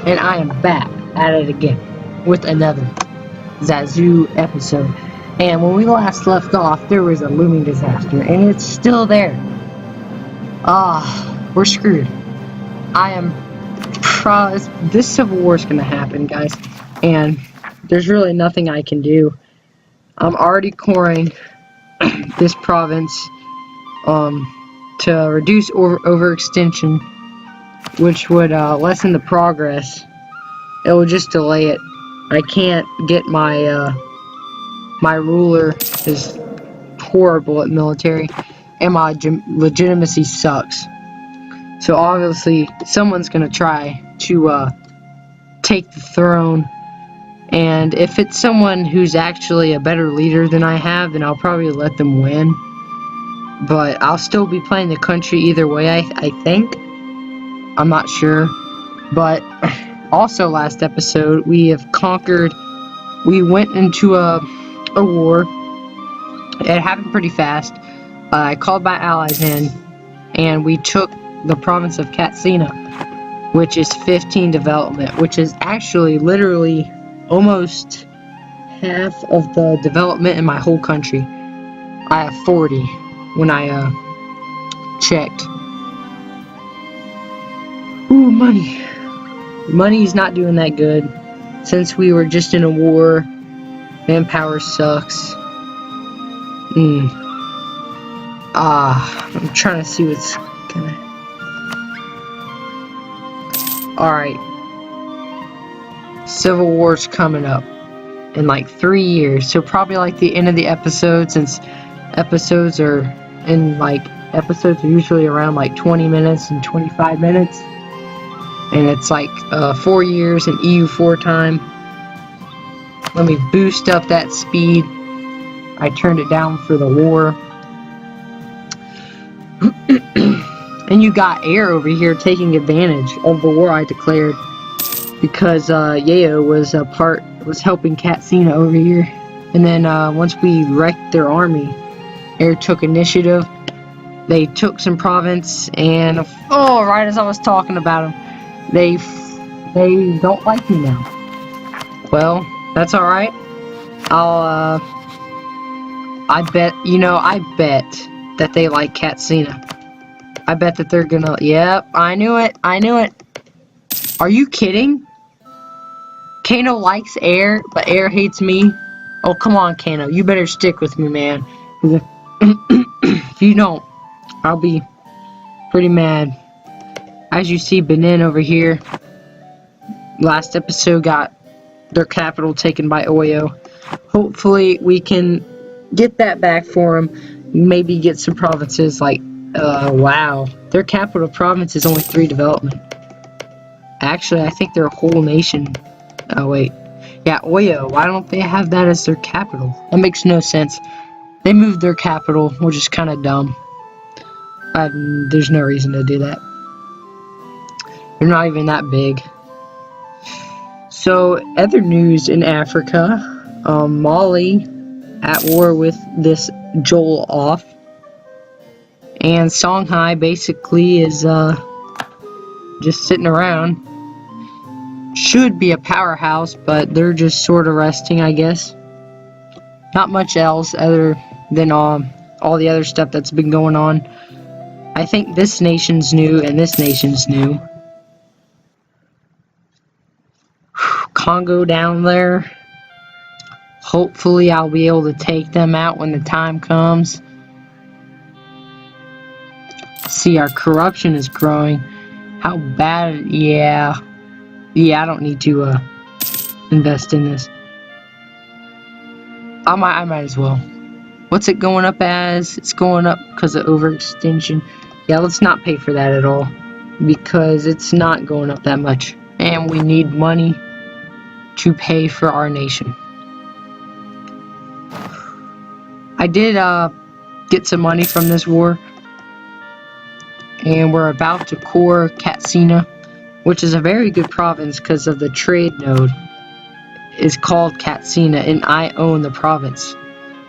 and I am back at it again with another Zazzau episode. And when we last left off, there was a looming disaster, and it's still there. We're screwed. This civil war is gonna happen, guys, and there's really nothing I can do. I'm already coring this province to reduce overextension, which would lessen the progress. It will just delay it. I can't get my my ruler is horrible at military, and my legitimacy sucks. So obviously someone's gonna try to take the throne, and if it's someone who's actually a better leader than I have, then I'll probably let them win. But I'll still be playing the country either way, I think. I'm not sure. But also last episode, we went into a war. It happened pretty fast. I called my allies in, and we took the province of Katsina, which is 15 development, which is actually literally almost half of the development in my whole country. I have 40 when I checked. Ooh, money. Money's not doing that good since we were just in a war. Manpower sucks. I'm trying to see what's gonna. Alright. Civil War's coming up in like 3 years. So probably like the end of the episode, since episodes are usually around like 20 minutes and 25 minutes. And it's like 4 years in EU4 time. Let me boost up that speed. I turned it down for the war. And you got air over here taking advantage of the war I declared, because eu4 was helping Katsina over here. And then once we wrecked their army, air took initiative. They took some province, and right as I was talking about them, they don't like me now. Well, that's all right. I bet that they like Katsina. I bet that they're gonna. Yep, I knew it. Are you kidding? Kano likes air, but air hates me. Oh, come on, Kano. You better stick with me, man. If you don't, I'll be pretty mad. As you see, Benin over here, last episode got their capital taken by Oyo. Hopefully we can get that back for them. Maybe get some provinces like, wow. Their capital province is only 3 development. Actually, I think they're a whole nation. Oh, wait. Yeah, Oyo. Why don't they have that as their capital? That makes no sense. They moved their capital, which is kind of dumb. There's no reason to do that. They're not even that big. So, other news in Africa. Mali at war with this Joel off. And Songhai basically is just sitting around. Should be a powerhouse, but they're just sort of resting, I guess. Not much else other than all the other stuff that's been going on. I think this nation's new and this nation's new. Congo down there. Hopefully I'll be able to take them out when the time comes. See, our corruption is growing. How bad? Yeah, I don't need to invest in this. I might as well. What's it going up as? It's going up because of overextension. Yeah, let's not pay for that at all, because it's not going up that much, and we need money to pay for our nation. I did get some money from this war, and we're about to core Katsina, which is a very good province because of the trade node is called Katsina, and I own the province.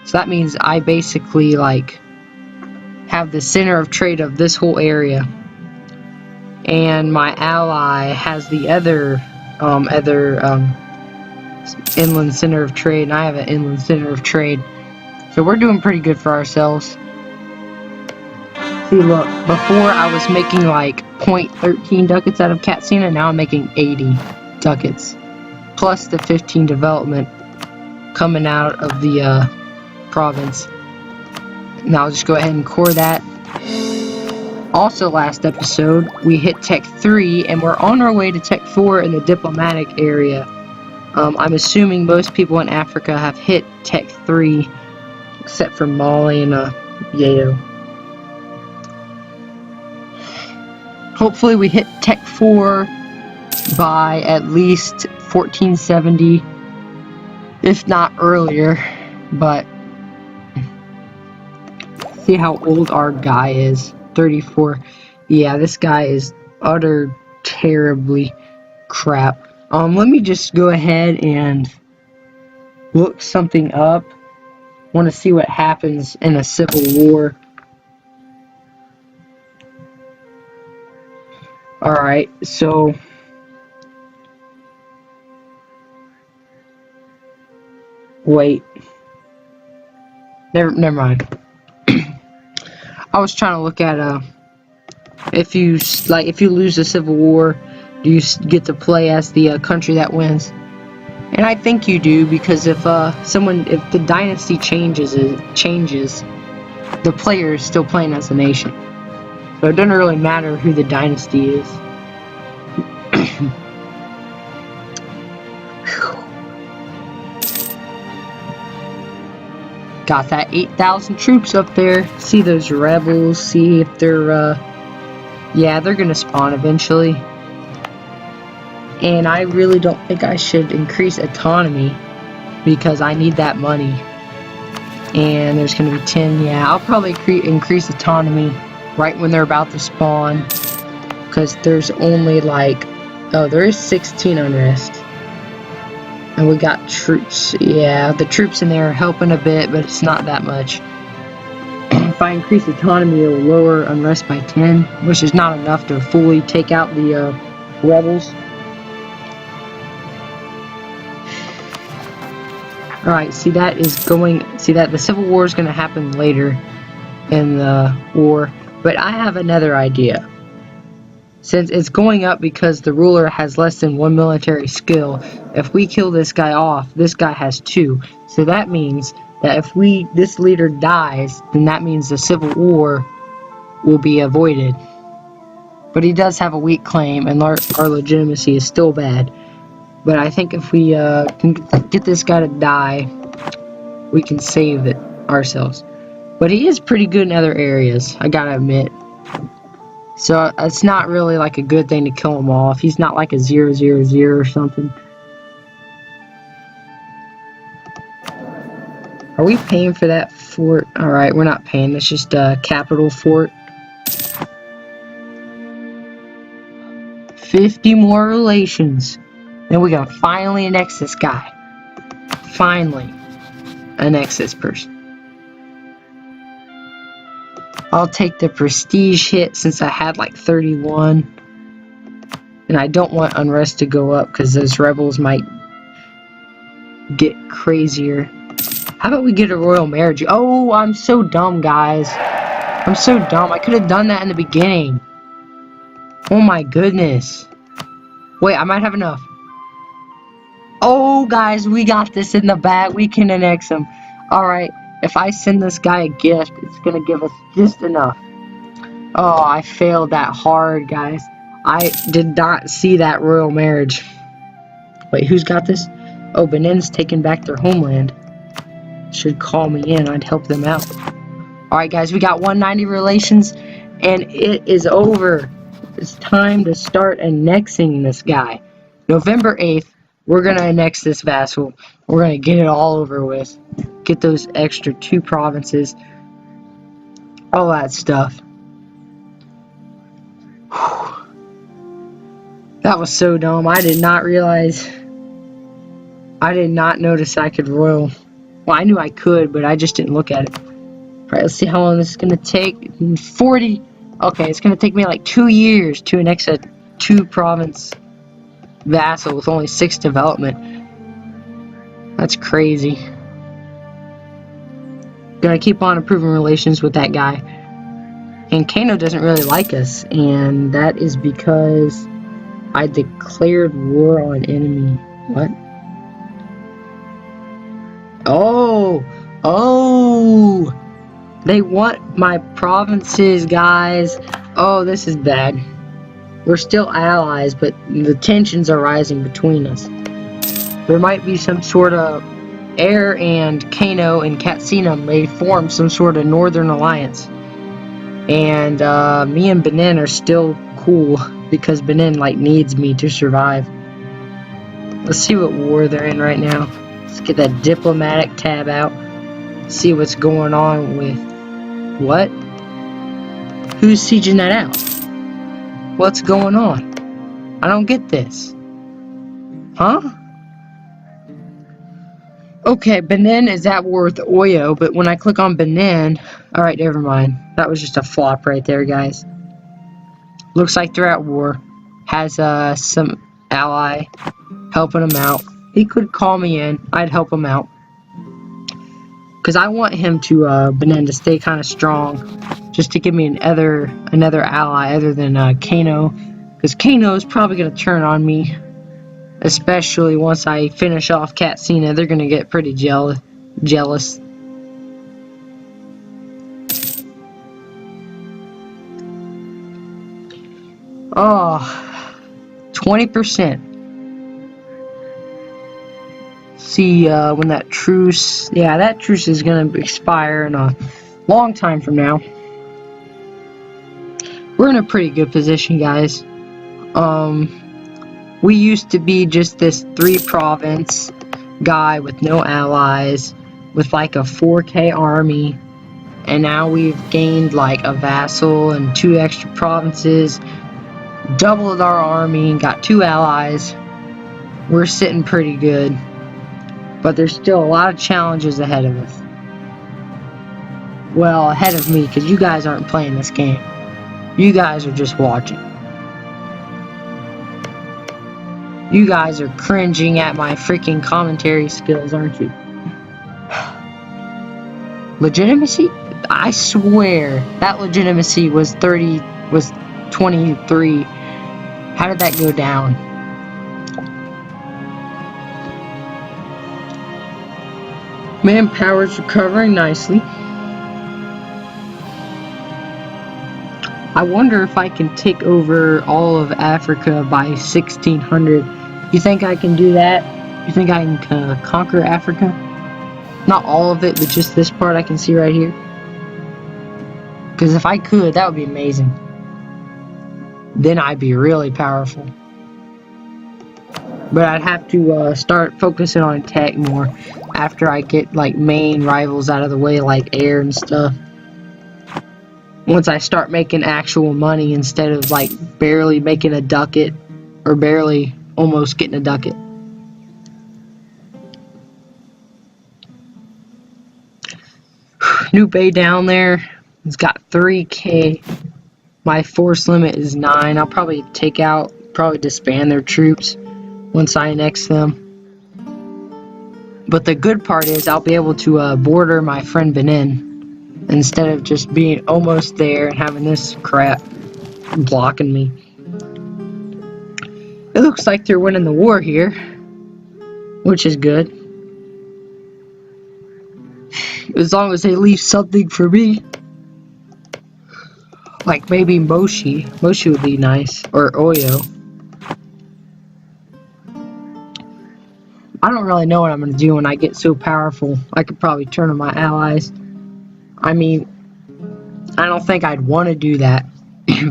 So that means I basically have the center of trade of this whole area, and my ally has the other other inland center of trade, and I have an inland center of trade. So we're doing pretty good for ourselves. See, look, before I was making like 0.13 ducats out of Katsina, now I'm making 80 ducats. Plus the 15 development coming out of the province. Now I'll just go ahead and core that. Also, last episode, we hit Tech 3, and we're on our way to Tech 4 in the diplomatic area. I'm assuming most people in Africa have hit Tech 3, except for Mali and Yayo. Hopefully we hit Tech 4 by at least 1470, if not earlier, but see how old our guy is. 34. Yeah, this guy is utter terribly crap. Let me just go ahead and look something up. Want to see what happens in a civil war. Alright, so wait. Never mind. I was trying to look at if you lose a civil war, do you get to play as the country that wins? And I think you do, because if the dynasty changes, the player is still playing as a nation. So it doesn't really matter who the dynasty is. Got that 8,000 troops up there. See those rebels, see if they're, yeah, they're gonna spawn eventually. And I really don't think I should increase autonomy, because I need that money. And there's gonna be 10, yeah, I'll probably increase autonomy right when they're about to spawn. Because there's only like, oh, there is 16 unrest. And we got troops. Yeah, the troops in there are helping a bit, but it's not that much. If I increase autonomy, it will lower unrest by 10, which is not enough to fully take out the rebels. Alright, see that the Civil War is going to happen later in the war, but I have another idea. Since it's going up because the ruler has less than 1 military skill, if we kill this guy off, this guy has 2. So that means that if this leader dies, then that means the Civil War will be avoided. But he does have a weak claim, and our legitimacy is still bad. But I think if we can get this guy to die, we can save it ourselves. But he is pretty good in other areas, I gotta admit. So it's not really like a good thing to kill him off. He's not like a 0-0-0 or something. Are we paying for that fort? Alright, we're not paying. It's just a capital fort. 50 more relations. Then we're gonna finally annex this guy. Finally annex this person. I'll take the prestige hit since I had like 31. And I don't want unrest to go up because those rebels might get crazier. How about we get a royal marriage? Oh, I'm so dumb, guys. I'm so dumb. I could have done that in the beginning. Oh my goodness. Wait, I might have enough. Oh, guys, we got this in the bag. We can annex him. Alright. If I send this guy a gift, it's gonna give us just enough. Oh, I failed that hard, guys. I did not see that royal marriage. Wait, who's got this? Oh, Benin's taking back their homeland. Should call me in, I'd help them out. Alright, guys, we got 190 relations, and it is over. It's time to start annexing this guy. November 8th, we're gonna annex this vassal. We're gonna get it all over with. Get those extra 2 provinces. All that stuff. Whew. That was so dumb. I did not realize. I did not notice I could royal. Well, I knew I could, but I just didn't look at it. Alright, let's see how long this is gonna take. 40. Okay, it's gonna take me like 2 years to annex a 2 province vassal with only 6 development. That's crazy. Gonna keep on improving relations with that guy. And Kano doesn't really like us, and that is because I declared war on enemy. What? Oh! Oh! They want my provinces, guys. Oh, this is bad. We're still allies, but the tensions are rising between us. There might be some sort of Air and Kano and Katsina may form some sort of northern alliance. And me and Benin are still cool because Benin like needs me to survive. Let's see what war they're in right now. Let's get that diplomatic tab out. See what's going on with what? Who's sieging that out? What's going on? I don't get this. Huh? Okay, Benin is at war with Oyo, but when I click on Benin... Alright, never mind. That was just a flop right there, guys. Looks like they're at war. Has some ally helping him out. He could call me in. I'd help him out. Because I want him to, Benin, to stay kind of strong. Just to give me another ally other than Kano. Because Kano is probably going to turn on me. Especially once I finish off Katsina, they're gonna get pretty jealous. Oh, 20%. See when that truce, yeah, that truce is gonna expire in a long time from now. We're in a pretty good position, guys. We used to be just this 3-province guy with no allies, with like a 4K army, and now we've gained like a vassal and 2 extra provinces, doubled our army, got 2 allies. We're sitting pretty good, but there's still a lot of challenges ahead of us. Well, ahead of me, because you guys aren't playing this game. You guys are just watching. You guys are cringing at my freaking commentary skills, aren't you? Legitimacy? I swear that legitimacy was 23. How did that go down? Manpower's recovering nicely. I wonder if I can take over all of Africa by 1600. You think I can do that? You think I can conquer Africa? Not all of it, but just this part I can see right here. Because if I could, that would be amazing. Then I'd be really powerful. But I'd have to start focusing on tech more after I get like main rivals out of the way, like air and stuff. Once I start making actual money instead of like barely making a ducat or barely almost getting a ducat. New Bay down there. It's got 3K. My force limit is 9. I'll probably disband their troops once I annex them. But the good part is I'll be able to border my friend Benin instead of just being almost there and having this crap blocking me. It looks like they're winning the war here, which is good. As long as they leave something for me. Like maybe Moshi. Moshi would be nice. Or Oyo. I don't really know what I'm going to do when I get so powerful. I could probably turn on my allies. I mean, I don't think I'd want to do that.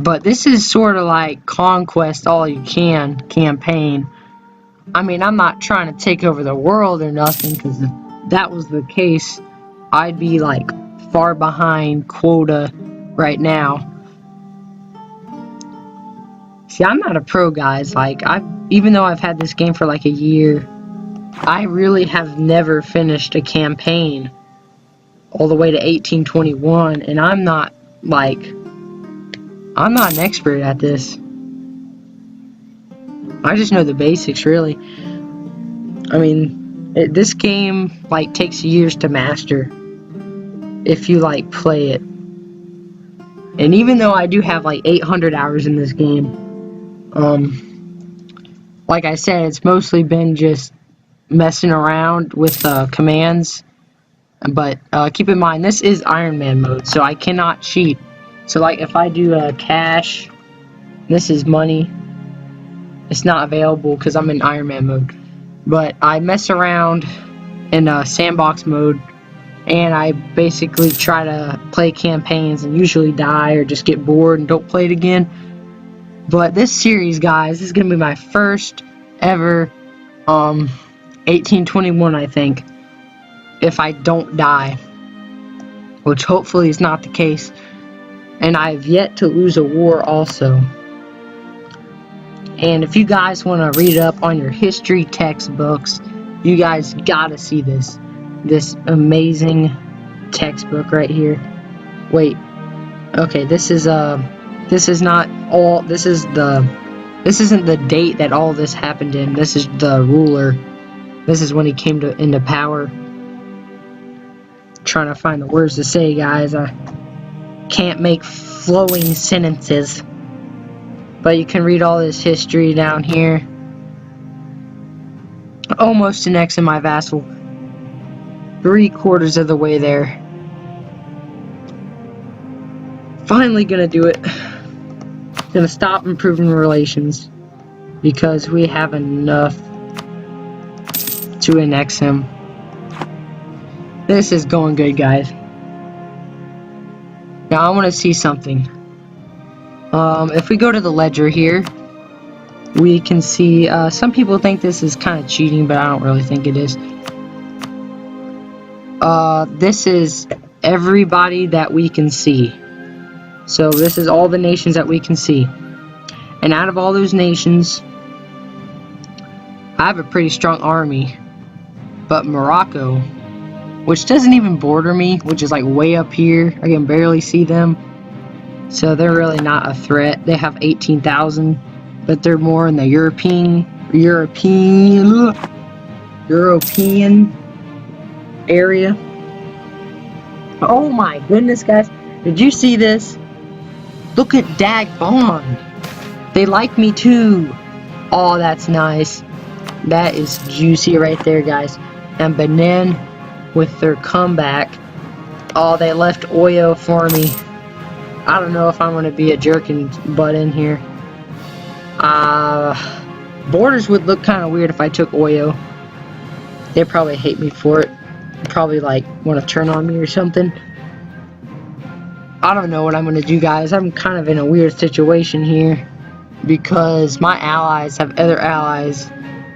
But this is sort of like conquest all you can campaign. I mean, I'm not trying to take over the world or nothing, because if that was the case, I'd be like far behind quota right now. See, I'm not a pro, guys. Like, even though I've had this game for like a year, I really have never finished a campaign all the way to 1821, and I'm not an expert at this. I just know the basics, really. I mean, this game, like, takes years to master if you, like, play it. And even though I do have, like, 800 hours in this game, like I said, it's mostly been just messing around with commands. But keep in mind, this is Iron Man mode, so I cannot cheat. So, like, if I do cash, this is money. It's not available because I'm in Iron Man mode. But I mess around in sandbox mode, and I basically try to play campaigns and usually die or just get bored and don't play it again. But this series, guys, this is going to be my first ever 1821, I think, if I don't die, which hopefully is not the case. And I've yet to lose a war also. And if you guys want to read up on your history textbooks, you guys gotta see this amazing textbook right here. Wait, okay, this isn't the date that all this happened in. This is the ruler. This is when he came into power. Trying to find the words to say, guys. I can't make flowing sentences. But you can read all this history down here. Almost annexing my vassal. 3/4 of the way there. Finally gonna do it. Gonna stop improving relations. Because we have enough to annex him. This is going good, guys. Now I want to see something. If we go to the ledger here, we can see, some people think this is kind of cheating, but I don't really think it is. This is everybody that we can see. So this is all the nations that we can see. And out of all those nations, I have a pretty strong army. But Morocco, which doesn't even border me, which is like way up here, I can barely see them. So they're really not a threat. They have 18,000, but they're more in the European area. Oh my goodness, guys. Did you see this? Look at Dagbon. They like me too. Oh, that's nice. That is juicy right there, guys. And Benin with their comeback. Oh, they left Oyo for me. I don't know if I'm going to be a jerk and butt in here. Borders would look kind of weird if I took Oyo. They'd probably hate me for it. Probably like want to turn on me or something. I don't know what I'm going to do, guys. I'm kind of in a weird situation here. Because my allies have other allies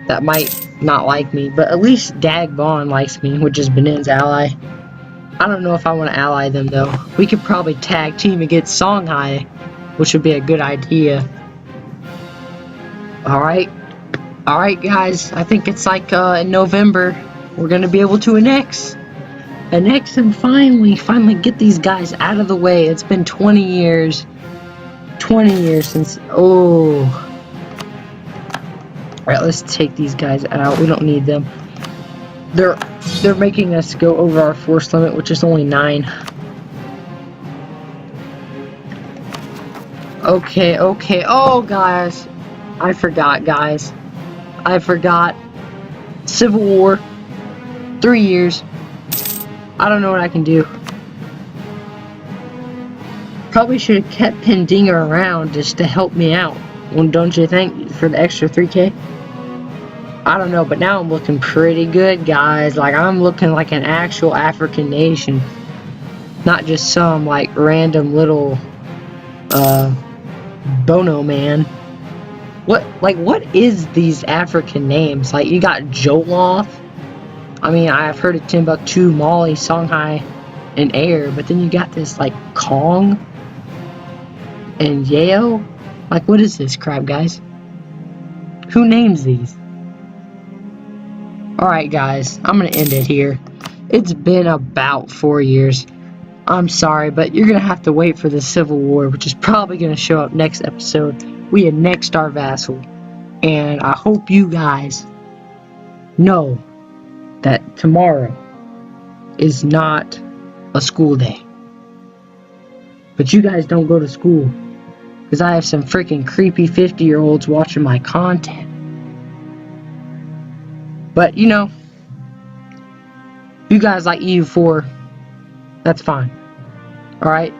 that might not like me. But at least Dagbon likes me, which is Benin's ally. I don't know if I want to ally them, though. We could probably tag team against Songhai, which would be a good idea. Alright, guys. I think it's like in November. We're going to be able to annex and finally get these guys out of the way. It's been 20 years. 20 years since... Oh. Alright, let's take these guys out. We don't need them. They're making us go over our force limit, which is only 9. Okay. Oh, guys. I forgot, guys. I forgot. Civil War. 3 years. I don't know what I can do. Probably should have kept Pendinger around just to help me out. Well, don't you think? For the extra 3K? I don't know, but now I'm looking pretty good, guys. Like, I'm looking like an actual African nation. Not just some, like, random little, Bono man. What is these African names? Like, you got Joloff. I mean, I've heard of Timbuktu, Mali, Songhai, and Air, but then you got this, like, Kong and Yeo. Like, what is this crap, guys? Who names these? Alright, guys, I'm gonna end it here. It's been about 4 years. I'm sorry, but you're gonna have to wait for the Civil War, which is probably gonna show up next episode. We annexed our vassal. And I hope you guys know that tomorrow is not a school day. But you guys don't go to school because I have some freaking creepy 50-year-olds watching my content. But you know, you guys like eu4, that's fine. Alright?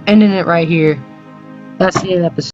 Ending it right here. That's the end of the episode.